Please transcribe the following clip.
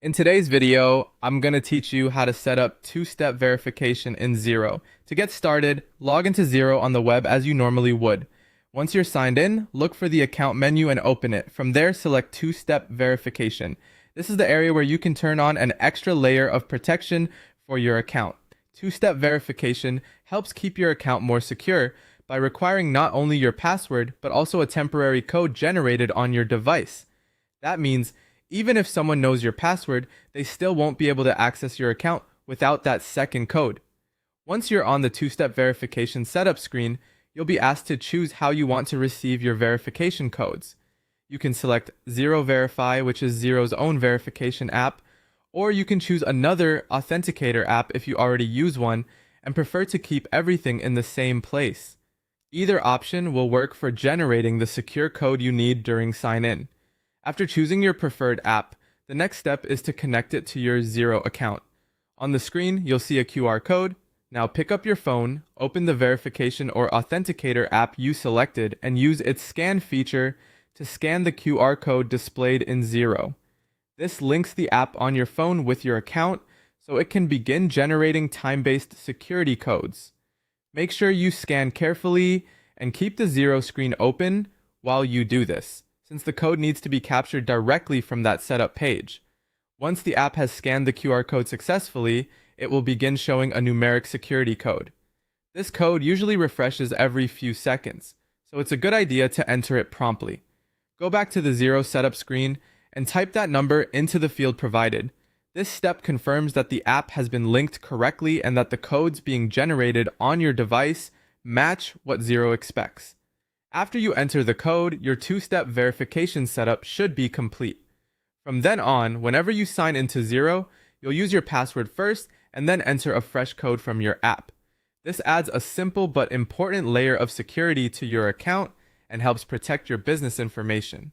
In today's video, I'm going to teach you how to set up two-step verification in Xero. To get started, log into Xero on the web as you normally would. Once you're signed in, look for the account menu and open it. From there, select two-step verification. This is the area where you can turn on an extra layer of protection for your account. Two-step verification helps keep your account more secure by requiring not only your password, but also a temporary code generated on your device. That means even if someone knows your password, they still won't be able to access your account without that second code. Once you're on the two-step verification setup screen, you'll be asked to choose how you want to receive your verification codes. You can select Xero Verify, which is Xero's own verification app, or you can choose another authenticator app if you already use one and prefer to keep everything in the same place. Either option will work for generating the secure code you need during sign-in. After choosing your preferred app, the next step is to connect it to your Xero account. On the screen, you'll see a QR code. Now pick up your phone, open the verification or authenticator app you selected, and use its scan feature to scan the QR code displayed in Xero. This links the app on your phone with your account, so it can begin generating time-based security codes. Make sure you scan carefully and keep the Xero screen open while you do this, since the code needs to be captured directly from that setup page. Once the app has scanned the QR code successfully, it will begin showing a numeric security code. This code usually refreshes every few seconds, so it's a good idea to enter it promptly. Go back to the Xero setup screen and type that number into the field provided. This step confirms that the app has been linked correctly and that the codes being generated on your device match what Xero expects. After you enter the code, your two-step verification setup should be complete. From then on, whenever you sign into Xero, you'll use your password first and then enter a fresh code from your app. This adds a simple but important layer of security to your account and helps protect your business information.